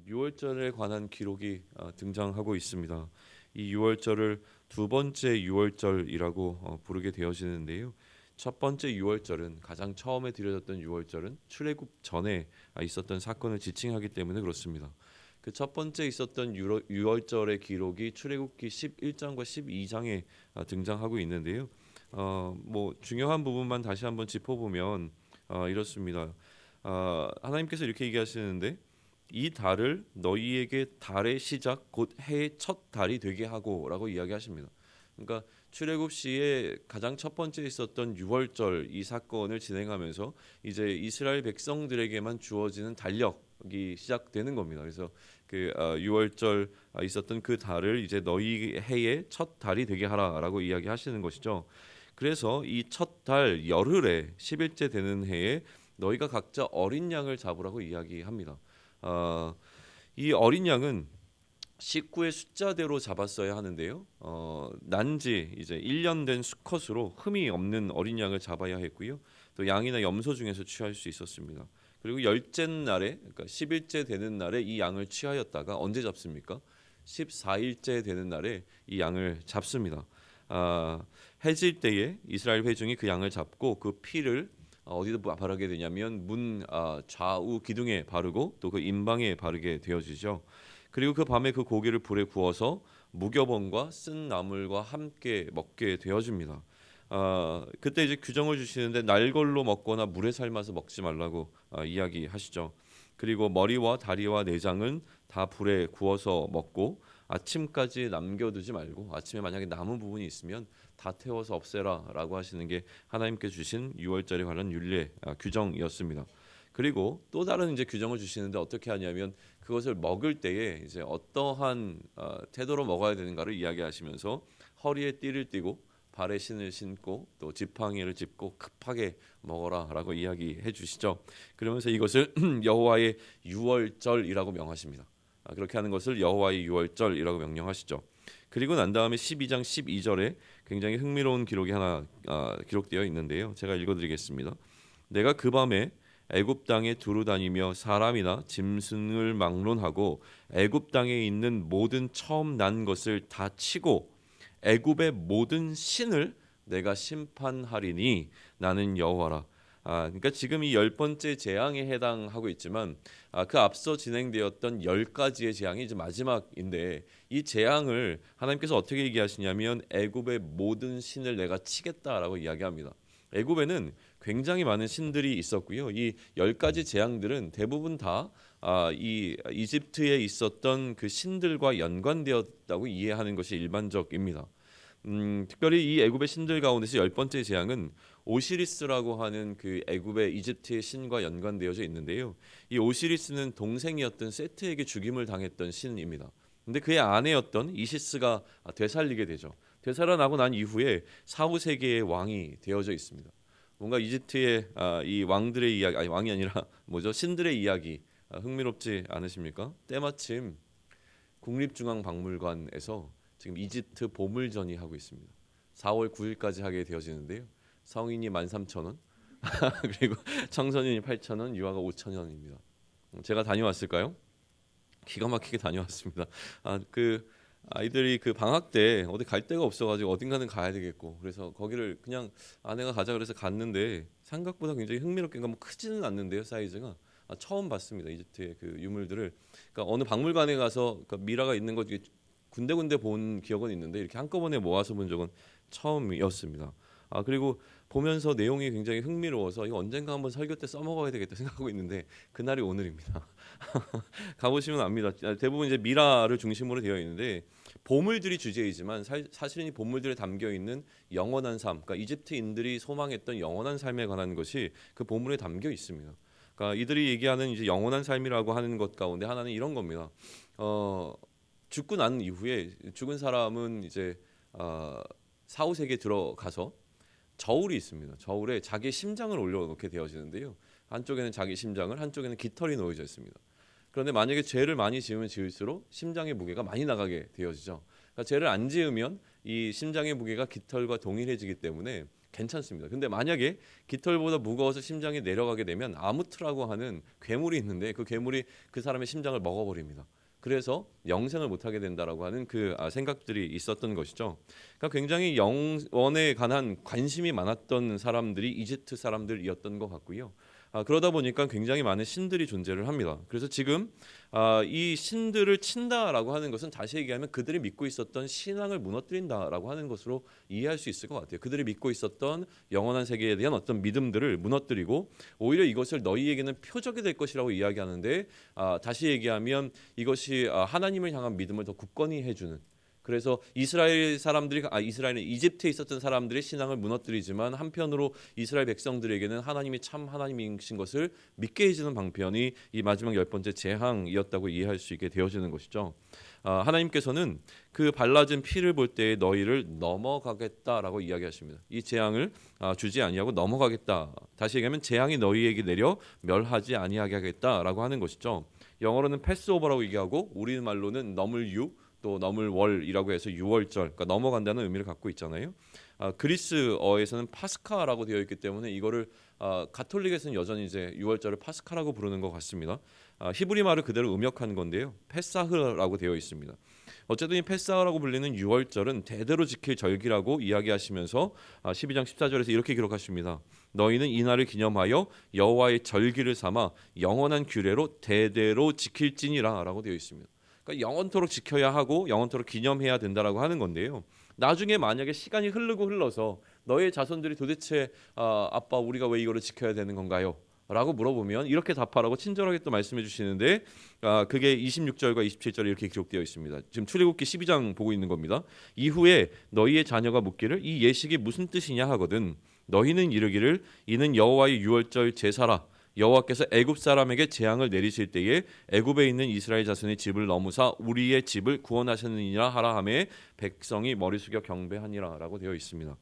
유월절에 관한 기록이 등장하고 있습니다. 이 유월절을 두 번째 유월절이라고 부르게 되어지는데요. 첫 번째 유월절은 가장 처음에 드려졌던 유월절은 출애굽 전에 있었던 사건을 지칭하기 때문에 그렇습니다. 그 첫 번째 있었던 유월절의 기록이 출애굽기 11장과 12장에 등장하고 있는데요. 뭐 중요한 부분만 다시 한번 짚어보면 이렇습니다. 하나님께서 이렇게 얘기하시는데 이 달을 너희에게 달의 시작 곧 해의 첫 달이 되게 하고라고 이야기하십니다. 그러니까 출애굽 시에 가장 첫 번째 있었던 유월절 이 사건을 진행하면서 이제 이스라엘 백성들에게만 주어지는 달력이 시작되는 겁니다. 그래서 그 유월절 있었던 그 달을 이제 너희 해의 첫 달이 되게 하라라고 이야기하시는 것이죠. 그래서 이 첫 달 열흘에 10일째 되는 해에 너희가 각자 어린 양을 잡으라고 이야기합니다. 이 어린 양은 식구의 숫자대로 잡았어야 하는데요. 난지 이제 1년 된 수컷으로 흠이 없는 어린 양을 잡아야 했고요. 또 양이나 염소 중에서 취할 수 있었습니다. 그리고 열째 날에 그러니까 10일째 되는 날에 이 양을 취하였다가 언제 잡습니까? 14일째 되는 날에 이 양을 잡습니다. 해질 때에 이스라엘 회중이 그 양을 잡고 그 피를 어디다 바르게 되냐면 문 좌우 기둥에 바르고 또 그 임방에 바르게 되어지죠. 그리고 그 밤에 그 고기를 불에 구워서 무교본과 쓴 나물과 함께 먹게 되어집니다. 그때 이제 규정을 주시는데 날걸로 먹거나 물에 삶아서 먹지 말라고 이야기하시죠. 그리고 머리와 다리와 내장은 다 불에 구워서 먹고 아침까지 남겨두지 말고 아침에 만약에 남은 부분이 있으면 다 태워서 없애라라고 하시는 게 하나님께 주신 유월절에 관한 율례 규정이었습니다. 그리고 또 다른 이제 규정을 주시는데 어떻게 하냐면 그것을 먹을 때에 이제 어떠한 태도로 먹어야 되는가를 이야기하시면서 허리에 띠를 띠고 발에 신을 신고 또 지팡이를 짚고 급하게 먹어라라고 이야기해 주시죠. 그러면서 이것을 여호와의 유월절이라고 명하십니다. 그렇게 하는 것을 여호와의 유월절이라고 명령하시죠. 그리고 난 다음에 12장 12절에 굉장히 흥미로운 기록이 하나 기록되어 있는데요. 제가 읽어드리겠습니다. 내가 그 밤에 애굽 땅에 두루 다니며 사람이나 짐승을 막론하고 애굽 땅에 있는 모든 처음 난 것을 다 치고 애굽의 모든 신을 내가 심판하리니 나는 여호와라. 그러니까 지금 이 열 번째 재앙에 해당하고 있지만 그 앞서 진행되었던 열 가지의 재앙이 이제 마지막인데 이 재앙을 하나님께서 어떻게 얘기하시냐면 애굽의 모든 신을 내가 치겠다라고 이야기합니다. 애굽에는 굉장히 많은 신들이 있었고요. 이 열 가지 재앙들은 대부분 다 이 이집트에 있었던 그 신들과 연관되었다고 이해하는 것이 일반적입니다. 특별히 이 애굽의 신들 가운데서 열 번째 재앙은 오시리스라고 하는 그 애굽의 이집트의 신과 연관되어져 있는데요. 이 오시리스는 동생이었던 세트에게 죽임을 당했던 신입니다. 근데 그의 아내였던 이시스가 되살리게 되죠. 되살아나고 난 이후에 사후 세계의 왕이 되어져 있습니다. 뭔가 이집트의 이 왕들의 이야기, 아니 왕이 아니라 뭐죠? 신들의 이야기 흥미롭지 않으십니까? 때마침 국립중앙박물관에서 지금 이집트 보물전이 하고 있습니다. 4월 9일까지 하게 되어지는데요. 성인이 13,000원, 그리고 청소년이 8,000원, 유아가 5,000원입니다. 제가 다녀왔을까요? 기가 막히게 다녀왔습니다. 그 아이들이 그 방학 때 어디 갈 데가 없어가지고 어딘가는 가야 되겠고 그래서 거기를 그냥 아내가 가자 그래서 갔는데 생각보다 굉장히 흥미롭게 뭐 크지는 않는데요 사이즈가 처음 봤습니다 이집트의 그 유물들을. 그러니까 어느 박물관에 가서 그러니까 미라가 있는 것 군데군데 본 기억은 있는데 이렇게 한꺼번에 모아서 본 적은 처음이었습니다. 그리고 보면서 내용이 굉장히 흥미로워서 이거 언젠가 한번 설교 때 써먹어야 되겠다 생각하고 있는데 그날이 오늘입니다. 가보시면 압니다. 대부분 이제 미라를 중심으로 되어 있는데 보물들이 주제이지만 사실은 이 보물들에 담겨 있는 영원한 삶, 그러니까 이집트인들이 소망했던 영원한 삶에 관한 것이 그 보물에 담겨 있습니다. 그러니까 이들이 얘기하는 이제 영원한 삶이라고 하는 것 가운데 하나는 이런 겁니다. 죽고 난 이후에 죽은 사람은 이제 사후 세계에 들어가서 저울이 있습니다. 저울에 자기 심장을 올려놓게 되어지는데요. 한쪽에는 자기 심장을, 한쪽에는 깃털이 놓여져 있습니다. 그런데 만약에 죄를 많이 지으면 지을수록 심장의 무게가 많이 나가게 되어지죠. 그러니까 죄를 안 지으면 이 심장의 무게가 깃털과 동일해지기 때문에 괜찮습니다. 근데 만약에 깃털보다 무거워서 심장이 내려가게 되면 아무트라고 하는 괴물이 있는데 그 괴물이 그 사람의 심장을 먹어버립니다. 그래서 영생을 못하게 된다라고 하는 그 생각들이 있었던 것이죠. 그러니까 굉장히 영원에 관한 관심이 많았던 사람들이 이집트 사람들이었던 것 같고요. 그러다 보니까 굉장히 많은 신들이 존재를 합니다. 그래서 지금 이 신들을 친다라고 하는 것은 다시 얘기하면 그들이 믿고 있었던 신앙을 무너뜨린다라고 하는 것으로 이해할 수 있을 것 같아요. 그들이 믿고 있었던 영원한 세계에 대한 어떤 믿음들을 무너뜨리고 오히려 이것을 너희에게는 표적이 될 것이라고 이야기하는데 다시 얘기하면 이것이 하나님을 향한 믿음을 더 굳건히 해주는, 그래서 이스라엘 사람들이 이스라엘은 이집트에 있었던 사람들의 신앙을 무너뜨리지만 한편으로 이스라엘 백성들에게는 하나님이 참 하나님이신 것을 믿게 해주는 방편이 이 마지막 10번째 재앙이었다고 이해할 수 있게 되어지는 것이죠. 하나님께서는 그 발라진 피를 볼 때에 너희를 넘어가겠다라고 이야기하십니다. 이 재앙을 주지 아니하고 넘어가겠다. 다시 얘기하면 재앙이 너희에게 내려 멸하지 아니하게 하겠다라고 하는 것이죠. 영어로는 패스오버라고 얘기하고 우리 말로는 넘을유 또 넘을 월이라고 해서 유월절, 그러니까 넘어간다는 의미를 갖고 있잖아요. 그리스어에서는 파스카라고 되어 있기 때문에 이거를 가톨릭에서는 여전히 이제 유월절을 파스카라고 부르는 것 같습니다. 히브리 말을 그대로 음역한 건데요. 페사흐라고 되어 있습니다. 어쨌든 이 페사흐라고 불리는 유월절은 대대로 지킬 절기라고 이야기하시면서 12장 14절에서 이렇게 기록하십니다. 너희는 이 날을 기념하여 여호와의 절기를 삼아 영원한 규례로 대대로 지킬지니라 라고 되어 있습니다. 그러니까 영원토록 지켜야 하고 영원토록 기념해야 된다라고 하는 건데요. 나중에 만약에 시간이 흘러서 너의 자손들이 도대체 아빠 우리가 왜 이거를 지켜야 되는 건가요? 라고 물어보면 이렇게 답하라고 친절하게 또 말씀해 주시는데 그게 26절과 27절에 이렇게 기록되어 있습니다. 지금 출애굽기 12장 보고 있는 겁니다. 이후에 너희의 자녀가 묻기를 이 예식이 무슨 뜻이냐 하거든 너희는 이르기를 이는 여호와의 유월절 제사라 여호와께서 애굽 사람에게 재앙을 내리실 때에 애굽에 있는 이스라엘 자손의 집을 넘으사 우리의 집을 구원하셨느니라 하라 하매 백성이 머리 숙여 경배하니라라고 되어 있습니다.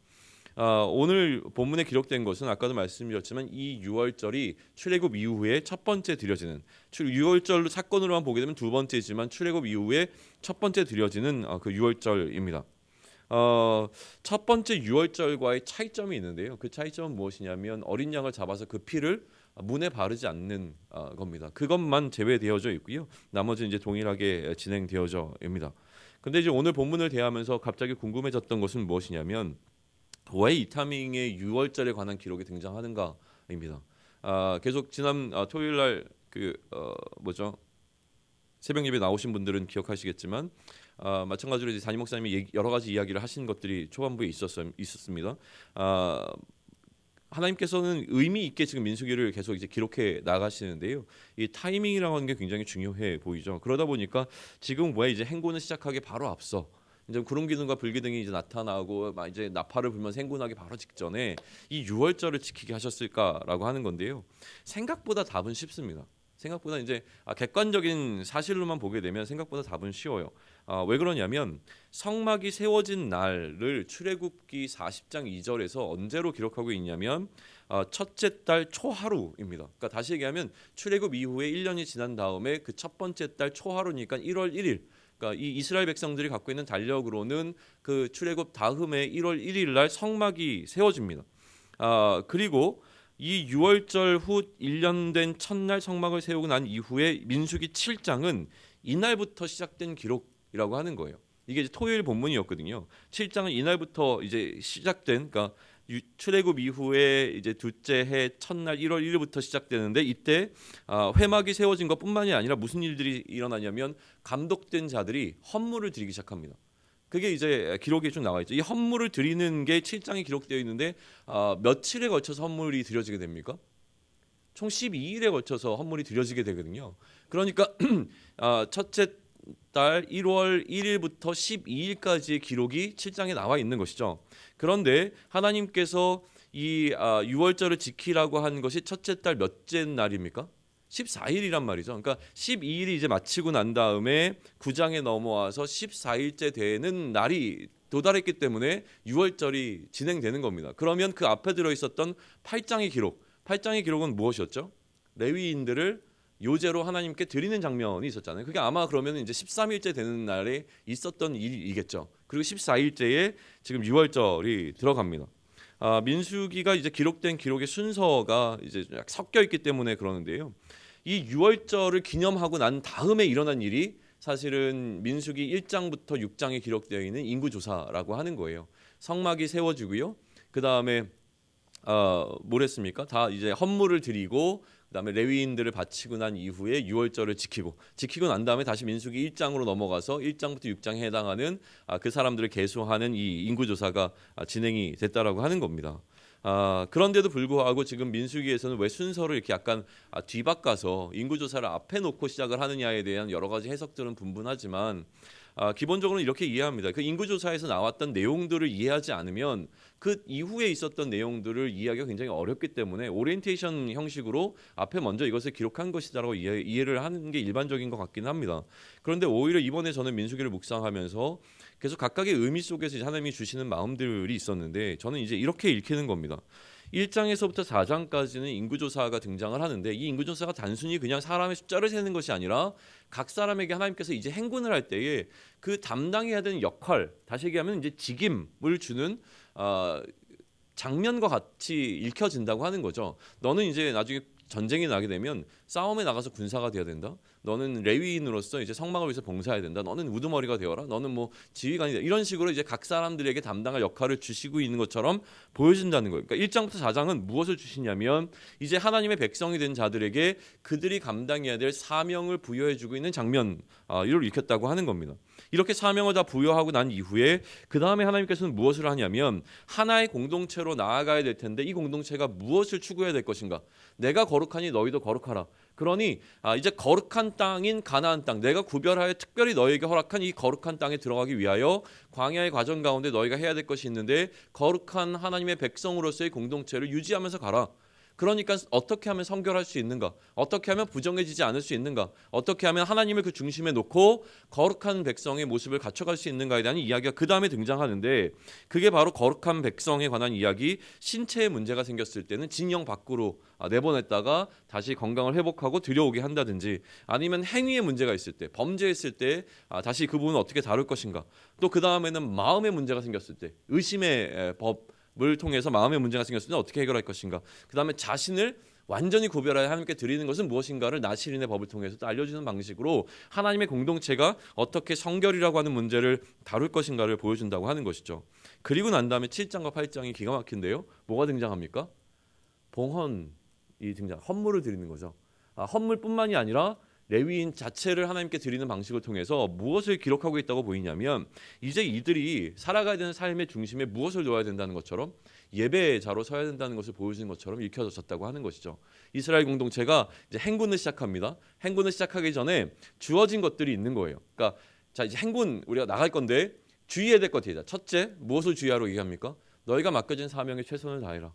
오늘 본문에 기록된 것은 아까도 말씀드렸지만 이 유월절이 출애굽 이후에 첫 번째 드려지는 유월절 사건으로만 보게 되면 두 번째지만 출애굽 이후에 첫 번째 드려지는 그 유월절입니다. 첫 번째 유월절과의 차이점이 있는데요. 그 차이점은 무엇이냐면 어린 양을 잡아서 그 피를 문에 바르지 않는 겁니다. 그것만 제외되어져 있고요. 나머지 이제 동일하게 진행되어져입니다. 근데 이제 오늘 본문을 대하면서 갑자기 궁금해졌던 것은 무엇이냐면 왜 이 타이밍에 유월절에 관한 기록이 등장하는가입니다. 계속 지난 토요일 날 새벽 예배 나오신 분들은 기억하시겠지만 마찬가지로 이제 담임 목사님이 여러 가지 이야기를 하신 것들이 초반부에 있었습니다. 하나님께서는 의미 있게 지금 민수기를 계속 이제 기록해 나가시는데요. 이 타이밍이라고 하는 게 굉장히 중요해 보이죠. 그러다 보니까 지금 왜 이제 행군을 시작하기 바로 앞서 이제 구름 기둥과 불 기둥이 이제 나타나고 이제 나팔을 불면서 행군하기 바로 직전에 이 유월절을 지키게 하셨을까라고 하는 건데요. 생각보다 답은 쉽습니다. 생각보다 이제 객관적인 사실로만 보게 되면 생각보다 답은 쉬워요. 왜 그러냐면 성막이 세워진 날을 출애굽기 40장 2절에서 언제로 기록하고 있냐면 첫째 달 초하루입니다. 그러니까 다시 얘기하면 출애굽 이후에 1년이 지난 다음에 그 첫 번째 달 초하루니까 1월 1일. 그러니까 이 이스라엘 백성들이 갖고 있는 달력으로는 그 출애굽 다음에 1월 1일 날 성막이 세워집니다. 그리고 이 유월절 후 1년 된 첫날 성막을 세우고 난 이후에 민수기 7장은 이날부터 시작된 기록이라고 하는 거예요. 이게 이제 토요일 본문이었거든요. 7장은 이날부터 이제 시작된, 그러니까 출애굽 이후에 이제 둘째 해 첫날 1월 1일부터 시작되는데 이때 회막이 세워진 것뿐만이 아니라 무슨 일들이 일어나냐면 감독된 자들이 헌물을 드리기 시작합니다. 그게 이제 기록에 좀 나와 있죠. 이 헌물을 드리는 게 7장에 기록되어 있는데 며칠에 걸쳐서 헌물이 드려지게 됩니까? 총 12일에 걸쳐서 헌물이 드려지게 되거든요. 그러니까 첫째 달 1월 1일부터 12일까지의 기록이 7장에 나와 있는 것이죠. 그런데 하나님께서 이 유월절을 지키라고 한 것이 첫째 달 몇째 날입니까? 14일이란 말이죠. 그러니까 12일이 이제 마치고 난 다음에 9장에 넘어와서 14일째 되는 날이 도달했기 때문에 유월절이 진행되는 겁니다. 그러면 그 앞에 들어있었던 8장의 기록은 무엇이었죠? 레위인들을 요제로 하나님께 드리는 장면이 있었잖아요. 그게 아마 그러면 이제 13일째 되는 날에 있었던 일이겠죠. 그리고 14일째에 지금 유월절이 들어갑니다. 민수기가 이제 기록된 기록의 순서가 이제 섞여 있기 때문에 그러는데요. 이 유월절을 기념하고 난 다음에 일어난 일이 사실은 민수기 1장부터 6장에 기록되어 있는 인구조사라고 하는 거예요. 성막이 세워지고요. 그 다음에 뭐랬습니까? 다 이제 헌물을 드리고 그다음에 레위인들을 바치고 난 이후에 유월절을 지키고 난 다음에 다시 민수기 1장으로 넘어가서 1장부터 6장에 해당하는 그 사람들을 계수하는 이 인구조사가 진행이 됐다라고 하는 겁니다. 그런데도 불구하고 지금 민수기에서는 왜 순서를 이렇게 약간 뒤바꿔서 인구조사를 앞에 놓고 시작을 하느냐에 대한 여러 가지 해석들은 분분하지만 기본적으로는 이렇게 이해합니다. 그 인구조사에서 나왔던 내용들을 이해하지 않으면 그 이후에 있었던 내용들을 이해하기가 굉장히 어렵기 때문에 오리엔테이션 형식으로 앞에 먼저 이것을 기록한 것이다라고 이해를 하는 게 일반적인 것 같긴 합니다. 그런데 오히려 이번에 저는 민수기를 묵상하면서 계속 각각의 의미 속에서 하나님이 주시는 마음들이 있었는데 저는 이제 이렇게 읽히는 겁니다. 1장에서부터 4장까지는 인구조사가 등장을 하는데 이 인구조사가 단순히 그냥 사람의 숫자를 세는 것이 아니라 각 사람에게 하나님께서 이제 행군을 할 때에 그 담당해야 되는 역할, 다시 얘기하면 이제 직임을 주는 장면과 같이 읽혀진다고 하는 거죠. 너는 이제 나중에 전쟁이 나게 되면 싸움에 나가서 군사가 되어야 된다. 너는 레위인으로서 이제 성막을 위해서 봉사해야 된다. 너는 우두머리가 되어라. 너는 뭐 지휘관이 되라. 이런 식으로 이제 각 사람들에게 담당할 역할을 주시고 있는 것처럼 보여진다는 거예요. 그러니까 1장부터 4장은 무엇을 주시냐면 이제 하나님의 백성이 된 자들에게 그들이 감당해야 될 사명을 부여해주고 있는 장면 이를 읽혔다고 하는 겁니다. 이렇게 사명을 다 부여하고 난 이후에 그 다음에 하나님께서는 무엇을 하냐면 하나의 공동체로 나아가야 될 텐데 이 공동체가 무엇을 추구해야 될 것인가? 내가 거룩하니 너희도 거룩하라. 그러니 이제 거룩한 땅인 가나안 땅, 내가 구별하여 특별히 너희에게 허락한 이 거룩한 땅에 들어가기 위하여 광야의 과정 가운데 너희가 해야 될 것이 있는데 거룩한 하나님의 백성으로서의 공동체를 유지하면서 가라. 그러니까 어떻게 하면 성결할 수 있는가? 어떻게 하면 부정해지지 않을 수 있는가? 어떻게 하면 하나님을 그 중심에 놓고 거룩한 백성의 모습을 갖춰갈 수 있는가에 대한 이야기가 그 다음에 등장하는데 그게 바로 거룩한 백성에 관한 이야기, 신체에 문제가 생겼을 때는 징령 밖으로 내보냈다가 다시 건강을 회복하고 들여오게 한다든지 아니면 행위에 문제가 있을 때, 범죄했을 때 다시 그 부분을 어떻게 다룰 것인가? 또 그 다음에는 마음에 문제가 생겼을 때 의심의 법을 통해서 마음의 문제가 생겼을 때 어떻게 해결할 것인가? 그 다음에 자신을 완전히 구별하여 하나님께 드리는 것은 무엇인가를 나시린의 법을 통해서 또 알려주는 방식으로 하나님의 공동체가 어떻게 성결이라고 하는 문제를 다룰 것인가를 보여준다고 하는 것이죠. 그리고 난 다음에 7장과 8장이 기가 막힌데요. 뭐가 등장합니까? 봉헌이 등장, 헌물을 드리는 거죠. 헌물뿐만이 아니라 레위인 자체를 하나님께 드리는 방식을 통해서 무엇을 기록하고 있다고 보이냐면 이제 이들이 살아가야 되는 삶의 중심에 무엇을 놓아야 된다는 것처럼 예배자로 서야 된다는 것을 보여주는 것처럼 읽혀졌다고 하는 것이죠. 이스라엘 공동체가 이제 행군을 시작합니다. 행군을 시작하기 전에 주어진 것들이 있는 거예요. 그러니까 자 이제 행군 우리가 나갈 건데 주의해야 될 것들이다. 첫째, 무엇을 주의하라고 얘기합니까? 너희가 맡겨진 사명에 최선을 다해라.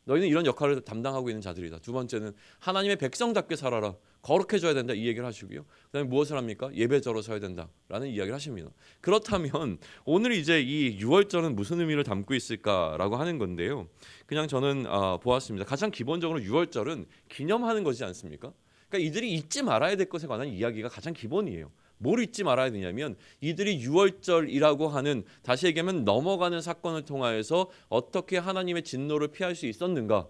너희는 이런 역할을 담당하고 있는 자들이다. 두 번째는 하나님의 백성답게 살아라. 거룩해져야 된다. 이 얘기를 하시고요. 그다음에 무엇을 합니까? 예배자로 서야 된다라는 이야기를 하십니다. 그렇다면 오늘 이제 이 유월절은 무슨 의미를 담고 있을까라고 하는 건데요. 그냥 저는 보았습니다. 가장 기본적으로 유월절은 기념하는 것이지 않습니까? 그러니까 이들이 잊지 말아야 될 것에 관한 이야기가 가장 기본이에요. 뭘 잊지 말아야 되냐면 이들이 유월절이라고 하는 다시 얘기하면 넘어가는 사건을 통하여서 어떻게 하나님의 진노를 피할 수 있었는가.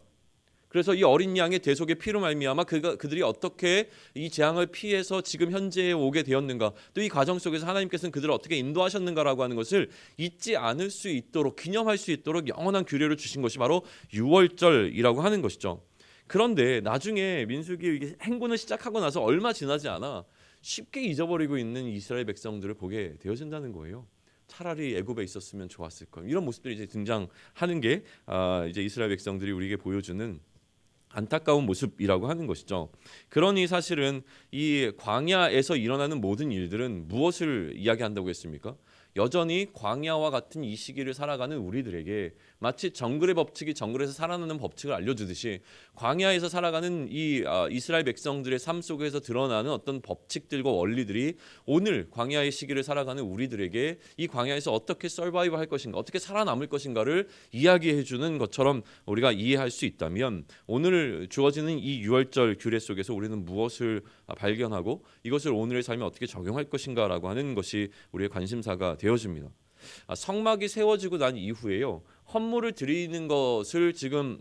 그래서 이 어린 양의 대속의 피로 말미암아 그들이 어떻게 이 재앙을 피해서 지금 현재에 오게 되었는가. 또 이 과정 속에서 하나님께서는 그들을 어떻게 인도하셨는가라고 하는 것을 잊지 않을 수 있도록 기념할 수 있도록 영원한 규례를 주신 것이 바로 유월절이라고 하는 것이죠. 그런데 나중에 민수기 행군을 시작하고 나서 얼마 지나지 않아 쉽게 잊어버리고 있는 이스라엘 백성들을 보게 되어진다는 거예요. 차라리 애굽에 있었으면 좋았을 걸. 이런 모습들이 이제 등장하는 게 이제 이스라엘 백성들이 우리에게 보여주는 안타까운 모습이라고 하는 것이죠. 그러니 사실은 이 광야에서 일어나는 모든 일들은 무엇을 이야기한다고 했습니까? 여전히 광야와 같은 이 시기를 살아가는 우리들에게 마치 정글의 법칙이 정글에서 살아나는 법칙을 알려주듯이 광야에서 살아가는 이 이스라엘 백성들의 삶 속에서 드러나는 어떤 법칙들과 원리들이 오늘 광야의 시기를 살아가는 우리들에게 이 광야에서 어떻게 서바이브 할 것인가, 어떻게 살아남을 것인가를 이야기해 주는 것처럼 우리가 이해할 수 있다면 오늘 주어지는 이 유월절 규례 속에서 우리는 무엇을 발견하고 이것을 오늘의 삶에 어떻게 적용할 것인가라고 하는 것이 우리의 관심사가 되어집니다. 성막이 세워지고 난 이후에요. 헌물을 드리는 것을 지금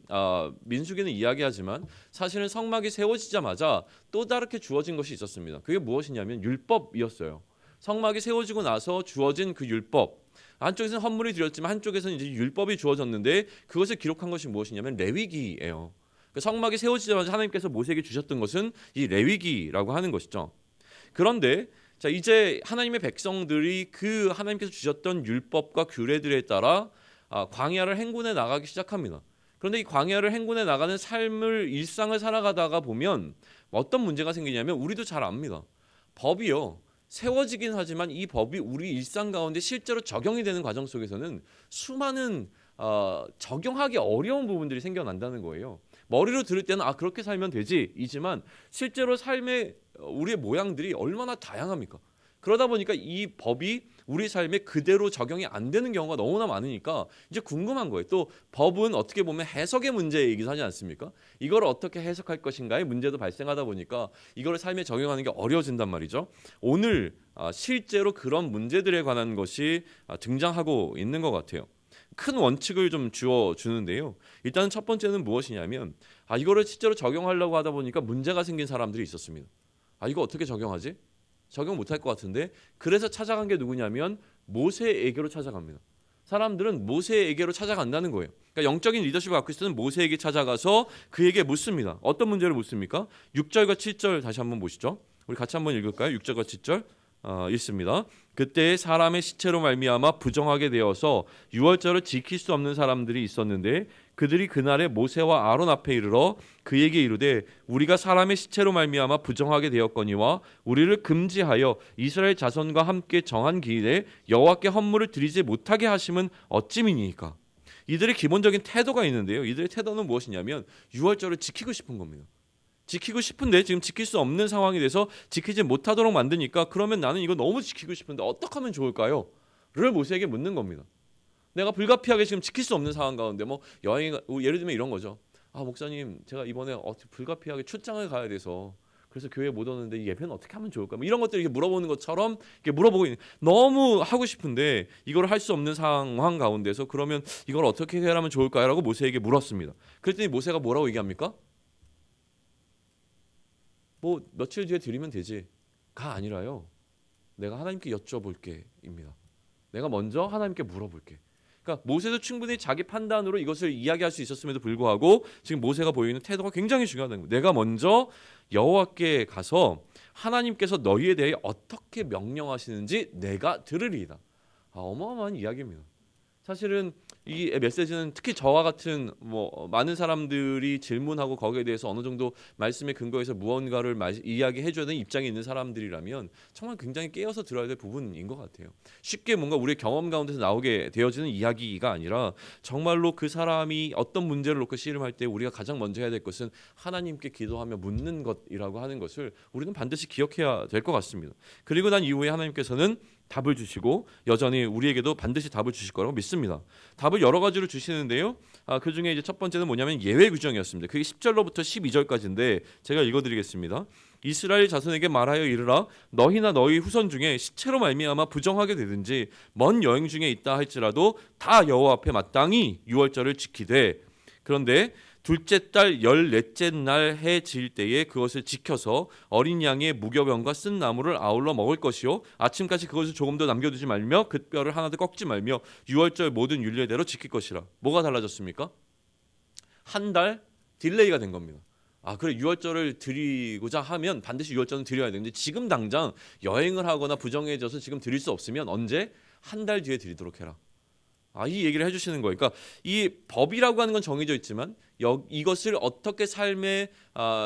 민수기는 이야기하지만 사실은 성막이 세워지자마자 또 다르게 주어진 것이 있었습니다. 그게 무엇이냐면 율법이었어요. 성막이 세워지고 나서 주어진 그 율법. 한쪽에서는 헌물이 드렸지만 한쪽에서는 이제 율법이 주어졌는데 그것을 기록한 것이 무엇이냐면 레위기예요. 성막이 세워지자마자 하나님께서 모세에게 주셨던 것은 이 레위기라고 하는 것이죠. 그런데 자 이제 하나님의 백성들이 그 하나님께서 주셨던 율법과 규례들에 따라 광야를 행군해 나가기 시작합니다. 그런데 이 광야를 행군해 나가는 삶을 일상을 살아가다가 보면 어떤 문제가 생기냐면 우리도 잘 압니다. 법이요. 세워지긴 하지만 이 법이 우리 일상 가운데 실제로 적용이 되는 과정 속에서는 수많은 적용하기 어려운 부분들이 생겨난다는 거예요. 머리로 들을 때는 그렇게 살면 되지 이지만 실제로 삶의 우리의 모양들이 얼마나 다양합니까? 그러다 보니까 이 법이 우리 삶에 그대로 적용이 안 되는 경우가 너무나 많으니까 이제 궁금한 거예요. 또 법은 어떻게 보면 해석의 문제이기도 하지 않습니까? 이걸 어떻게 해석할 것인가의 문제도 발생하다 보니까 이걸 삶에 적용하는 게 어려워진단 말이죠. 오늘 실제로 그런 문제들에 관한 것이 등장하고 있는 것 같아요. 큰 원칙을 좀 주어주는데요. 일단 첫 번째는 무엇이냐면 이거를 실제로 적용하려고 하다 보니까 문제가 생긴 사람들이 있었습니다. 이거 어떻게 적용하지? 적용 못할 것 같은데 그래서 찾아간 게 누구냐면 모세에게로 찾아갑니다. 사람들은 모세에게로 찾아간다는 거예요. 그러니까 영적인 리더십을 갖고 있으면 모세에게 찾아가서 그에게 묻습니다. 어떤 문제를 묻습니까? 6절과 7절 다시 한번 보시죠. 우리 같이 한번 읽을까요? 6절과 7절 읽습니다. 그때 사람의 시체로 말미암아 부정하게 되어서 유월절을 지킬 수 없는 사람들이 있었는데 그들이 그날에 모세와 아론 앞에 이르러 그에게 이르되 우리가 사람의 시체로 말미암아 부정하게 되었거니와 우리를 금지하여 이스라엘 자손과 함께 정한 기일에 여호와께 헌물을 드리지 못하게 하심은 어찌미니이까. 이들의 기본적인 태도가 있는데요. 이들의 태도는 무엇이냐면 유월절을 지키고 싶은 겁니다. 지키고 싶은데 지금 지킬 수 없는 상황이 돼서 지키지 못하도록 만드니까 그러면 나는 이거 너무 지키고 싶은데 어떻게 하면 좋을까요? 를 모세에게 묻는 겁니다. 내가 불가피하게 지금 지킬 수 없는 상황 가운데 여행 예를 들면 이런 거죠. 목사님 제가 이번에 불가피하게 출장을 가야 돼서 그래서 교회 못 오는데 이 예배는 어떻게 하면 좋을까? 이런 것들 이렇게 물어보는 것처럼 이렇게 물어보고 있는 너무 하고 싶은데 이걸 할 수 없는 상황 가운데서 그러면 이걸 어떻게 해야 하면 좋을까요?라고 모세에게 물었습니다. 그랬더니 모세가 뭐라고 얘기합니까? 며칠 뒤에 드리면 되지가 아니라요. 내가 하나님께 여쭤볼게입니다. 내가 먼저 하나님께 물어볼게. 그러니까 모세도 충분히 자기 판단으로 이것을 이야기할 수 있었음에도 불구하고 지금 모세가 보이는 태도가 굉장히 중요하다는 거예요. 내가 먼저 여호와께 가서 하나님께서 너희에 대해 어떻게 명령하시는지 내가 들으리이다. 어마어마한 이야기입니다. 사실은 이 메시지는 특히 저와 같은 많은 사람들이 질문하고 거기에 대해서 어느 정도 말씀에 근거해서 무언가를 이야기해 줘야 되는 입장에 있는 사람들이라면 정말 굉장히 깨어서 들어야 될 부분인 것 같아요. 쉽게 뭔가 우리의 경험 가운데서 나오게 되어지는 이야기가 아니라 정말로 그 사람이 어떤 문제를 놓고 씨름할 때 우리가 가장 먼저 해야 될 것은 하나님께 기도하며 묻는 것이라고 하는 것을 우리는 반드시 기억해야 될 것 같습니다. 그리고 난 이후에 하나님께서는 답을 주시고 여전히 우리에게도 반드시 답을 주실 거라고 믿습니다. 답을 여러 가지로 주시는데요. 그 중에 이제 첫 번째는 뭐냐면 예외 규정이었습니다. 그게 10절로부터 12절까지인데 제가 읽어드리겠습니다. 이스라엘 자손에게 말하여 이르라 너희나 너희 후손 중에 시체로 말미암아 부정하게 되든지 먼 여행 중에 있다 할지라도 다 여호와 앞에 마땅히 유월절을 지키되 그런데 둘째 달 14째 날 해 질 때에 그것을 지켜서 어린 양의 무교병과 쓴 나물을 아울러 먹을 것이요 아침까지 그것을 조금도 남겨두지 말며 그 뼈를 하나도 꺾지 말며 유월절 모든 율례대로 지킬 것이라. 뭐가 달라졌습니까? 한 달 딜레이가 된 겁니다. 그래 유월절을 드리고자 하면 반드시 유월절은 드려야 되는데 지금 당장 여행을 하거나 부정해져서 지금 드릴 수 없으면 언제? 한 달 뒤에 드리도록 해라. 이 얘기를 해주시는 거예요. 그러니까 이 법이라고 하는 건 정해져 있지만 이것을 어떻게 삶에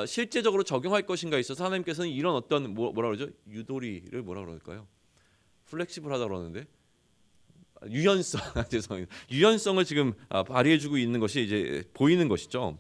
실제적으로 적용할 것인가에 있어서 하나님께서는 이런 어떤 뭐라 그러죠? 유도리를 뭐라 그럴까요? 플렉시블하다 그러는데 유연성 죄송합니다. 유연성을 지금 발휘해주고 있는 것이 이제 보이는 것이죠.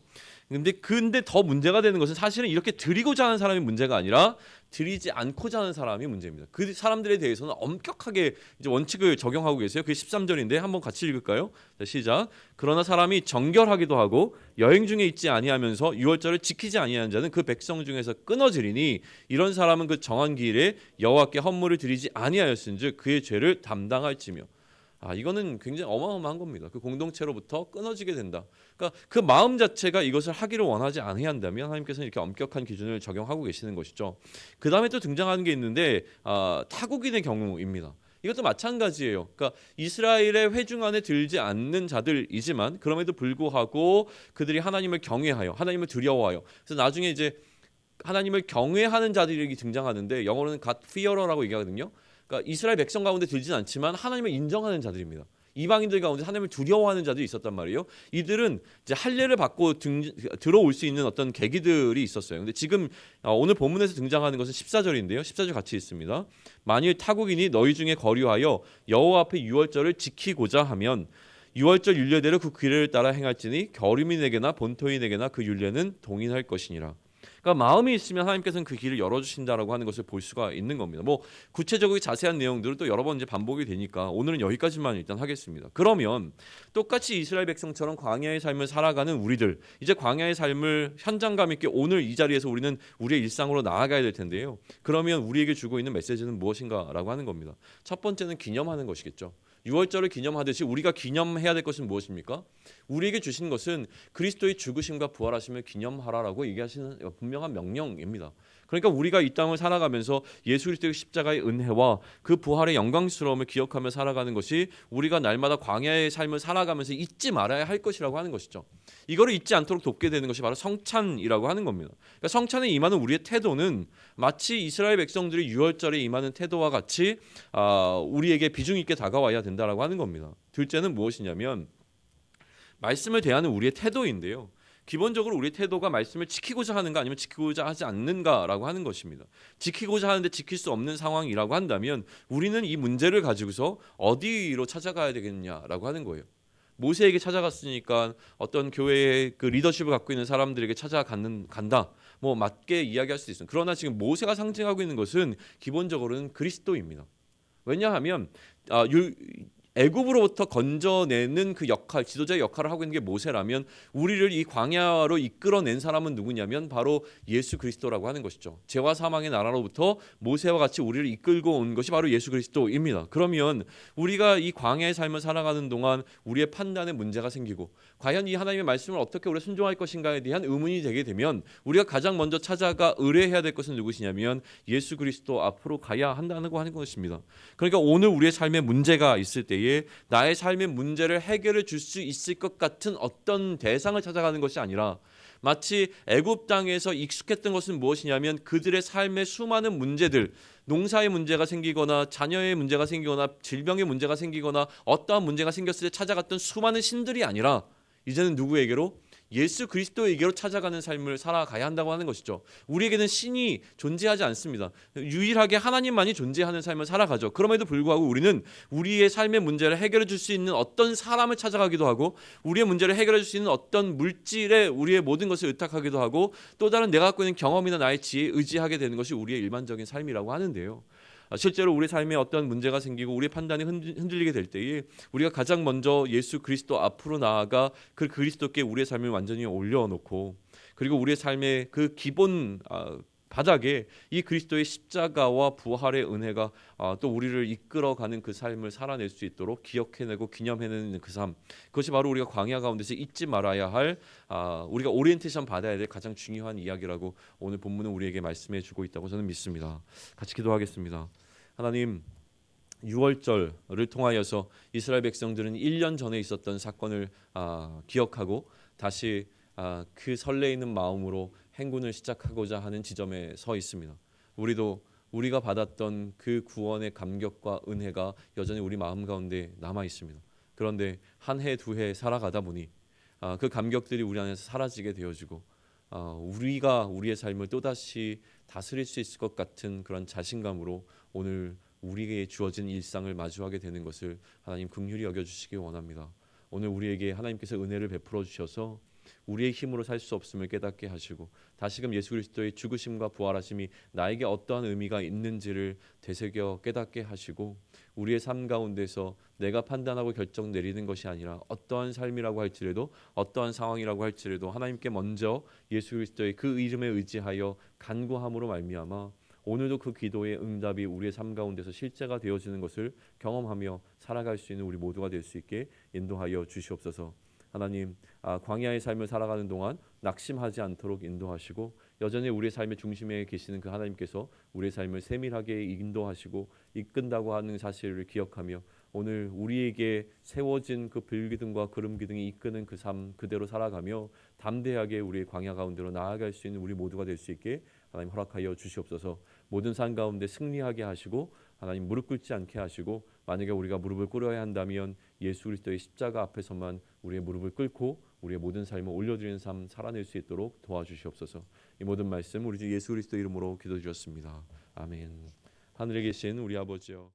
근데 더 문제가 되는 것은 사실은 이렇게 드리고자 하는 사람이 문제가 아니라 드리지 않고자 하는 사람이 문제입니다. 그 사람들에 대해서는 엄격하게 이제 원칙을 적용하고 계세요. 그게 13절인데 한번 같이 읽을까요? 자, 시작. 그러나 사람이 정결하기도 하고 여행 중에 있지 아니하면서 유월절을 지키지 아니하는 자는 그 백성 중에서 끊어지리니 이런 사람은 그 정한 기일에 여호와께 헌물을 드리지 아니하였은즉 그의 죄를 담당할지며. 이거는 굉장히 어마어마한 겁니다. 그 공동체로부터 끊어지게 된다. 그러니까 그 마음 자체가 이것을 하기를 원하지 않아야 한다면 하나님께서는 이렇게 엄격한 기준을 적용하고 계시는 것이죠. 그 다음에 또 등장하는 게 있는데 타국인의 경우입니다. 이것도 마찬가지예요. 그러니까 이스라엘의 회중 안에 들지 않는 자들이지만 그럼에도 불구하고 그들이 하나님을 경외하여 하나님을 두려워하여 그래서 나중에 이제 하나님을 경외하는 자들이 등장하는데 영어로는 God fearer라고 얘기하거든요. 그러니까 이스라엘 백성 가운데 들지는 않지만 하나님을 인정하는 자들입니다. 이방인들 가운데 하나님을 두려워하는 자들이 있었단 말이에요. 이들은 이제 할례를 받고 들어올 수 있는 어떤 계기들이 있었어요. 근데 지금 오늘 본문에서 등장하는 것은 14절인데요. 14절 같이 있습니다. 만일 타국인이 너희 중에 거류하여 여호와 앞에 유월절을 지키고자 하면 유월절 율례대로 그 규례를 따라 행할지니 거류민에게나 본토인에게나 그 율례는 동일할 것이니라. 그러니까 마음이 있으면 하나님께서는 그 길을 열어주신다라고 하는 것을 볼 수가 있는 겁니다. 뭐 구체적으로 자세한 내용들은 또 여러 번 이제 반복이 되니까 오늘은 여기까지만 일단 하겠습니다. 그러면 똑같이 이스라엘 백성처럼 광야의 삶을 살아가는 우리들, 이제 광야의 삶을 현장감 있게 오늘 이 자리에서 우리는 우리의 일상으로 나아가야 될 텐데요. 그러면 우리에게 주고 있는 메시지는 무엇인가라고 하는 겁니다. 첫 번째는 기념하는 것이겠죠. 유월절을 기념하듯이 우리가 기념해야 될 것은 무엇입니까? 우리에게 주신 것은 그리스도의 죽으심과 부활하심을 기념하라라고 얘기하시는 분명한 명령입니다. 그러니까 우리가 이 땅을 살아가면서 예수 그리스도의 십자가의 은혜와 그 부활의 영광스러움을 기억하며 살아가는 것이 우리가 날마다 광야의 삶을 살아가면서 잊지 말아야 할 것이라고 하는 것이죠. 이거를 잊지 않도록 돕게 되는 것이 바로 성찬이라고 하는 겁니다. 그러니까 성찬에 임하는 우리의 태도는 마치 이스라엘 백성들이 유월절에 임하는 태도와 같이 우리에게 비중 있게 다가와야 된다라고 하는 겁니다. 둘째는 무엇이냐면 말씀을 대하는 우리의 태도인데요. 기본적으로 우리의 태도가 말씀을 지키고자 하는가 아니면 지키고자 하지 않는가라고 하는 것입니다. 지키고자 하는데 지킬 수 없는 상황이라고 한다면 우리는 이 문제를 가지고서 어디로 찾아가야 되겠냐라고 하는 거예요. 모세에게 찾아갔으니까 어떤 교회의 그 리더십을 갖고 있는 사람들에게 간다. 뭐 맞게 이야기할 수 있어요. 그러나 지금 모세가 상징하고 있는 것은 기본적으로는 그리스도입니다. 왜냐하면 애굽으로부터 건져내는 그 역할, 지도자의 역할을 하고 있는 게 모세라면 우리를 이 광야로 이끌어낸 사람은 누구냐면 바로 예수 그리스도라고 하는 것이죠. 죄와 사망의 나라로부터 모세와 같이 우리를 이끌고 온 것이 바로 예수 그리스도입니다. 그러면 우리가 이 광야의 삶을 살아가는 동안 우리의 판단에 문제가 생기고 과연 이 하나님의 말씀을 어떻게 우리가 순종할 것인가에 대한 의문이 되게 되면 우리가 가장 먼저 찾아가 의뢰해야 될 것은 누구시냐면 예수 그리스도 앞으로 가야 한다고 하는 것입니다. 그러니까 오늘 우리의 삶에 문제가 있을 때에 나의 삶의 문제를 해결해 줄 수 있을 것 같은 어떤 대상을 찾아가는 것이 아니라 마치 애굽 땅에서 익숙했던 것은 무엇이냐면 그들의 삶의 수많은 문제들, 농사의 문제가 생기거나 자녀의 문제가 생기거나 질병의 문제가 생기거나 어떠한 문제가 생겼을 때 찾아갔던 수많은 신들이 아니라 이제는 누구에게로? 예수 그리스도에게로 찾아가는 삶을 살아가야 한다고 하는 것이죠. 우리에게는 신이 존재하지 않습니다. 유일하게 하나님만이 존재하는 삶을 살아가죠. 그럼에도 불구하고 우리는 우리의 삶의 문제를 해결해 줄 수 있는 어떤 사람을 찾아가기도 하고 우리의 문제를 해결해 줄 수 있는 어떤 물질에 우리의 모든 것을 의탁하기도 하고 또 다른 내가 갖고 있는 경험이나 나의 지혜에 의지하게 되는 것이 우리의 일반적인 삶이라고 하는데요. 실제로 우리 삶에 어떤 문제가 생기고 우리의 판단이 흔들리게 될 때에 우리가 가장 먼저 예수 그리스도 앞으로 나아가 그 그리스도께 우리의 삶을 완전히 올려놓고 그리고 우리의 삶의 그 기본 바닥에 이 그리스도의 십자가와 부활의 은혜가 또 우리를 이끌어가는 그 삶을 살아낼 수 있도록 기억해내고 기념해내는 그 삶, 그것이 바로 우리가 광야 가운데서 잊지 말아야 할 우리가 오리엔테이션 받아야 될 가장 중요한 이야기라고 오늘 본문은 우리에게 말씀해 주고 있다고 저는 믿습니다. 같이 기도하겠습니다. 하나님, 유월절을 통하여서 이스라엘 백성들은 1년 전에 있었던 사건을 기억하고 다시 그 설레이는 마음으로 행군을 시작하고자 하는 지점에 서 있습니다. 우리도 우리가 받았던 그 구원의 감격과 은혜가 여전히 우리 마음 가운데 남아 있습니다. 그런데 한 해 두 해 살아가다 보니 그 감격들이 우리 안에서 사라지게 되어지고 우리가 우리의 삶을 또다시 다스릴 수 있을 것 같은 그런 자신감으로 오늘 우리에게 주어진 일상을 마주하게 되는 것을 하나님 긍휼히 여겨주시기 원합니다. 오늘 우리에게 하나님께서 은혜를 베풀어 주셔서 우리의 힘으로 살 수 없음을 깨닫게 하시고 다시금 예수 그리스도의 죽으심과 부활하심이 나에게 어떠한 의미가 있는지를 되새겨 깨닫게 하시고 우리의 삶 가운데서 내가 판단하고 결정 내리는 것이 아니라 어떠한 삶이라고 할지라도 어떠한 상황이라고 할지라도 하나님께 먼저 예수 그리스도의 그 이름에 의지하여 간구함으로 말미암아 오늘도 그 기도의 응답이 우리의 삶 가운데서 실제가 되어지는 것을 경험하며 살아갈 수 있는 우리 모두가 될 수 있게 인도하여 주시옵소서. 하나님, 광야의 삶을 살아가는 동안 낙심하지 않도록 인도하시고 여전히 우리의 삶의 중심에 계시는 그 하나님께서 우리의 삶을 세밀하게 인도하시고 이끈다고 하는 사실을 기억하며 오늘 우리에게 세워진 그 불기둥과 구름기둥이 이끄는 그 삶 그대로 살아가며 담대하게 우리의 광야 가운데로 나아갈 수 있는 우리 모두가 될 수 있게 하나님 허락하여 주시옵소서. 모든 산 가운데 승리하게 하시고 하나님 무릎 꿇지 않게 하시고 만약에 우리가 무릎을 꿇어야 한다면 예수 그리스도의 십자가 앞에서만 우리의 무릎을 꿇고 우리의 모든 삶을 올려드리는 삶 살아낼 수 있도록 도와주시옵소서. 이 모든 말씀 우리 주 예수 그리스도 이름으로 기도드렸습니다. 아멘. 하늘에 계신 우리 아버지여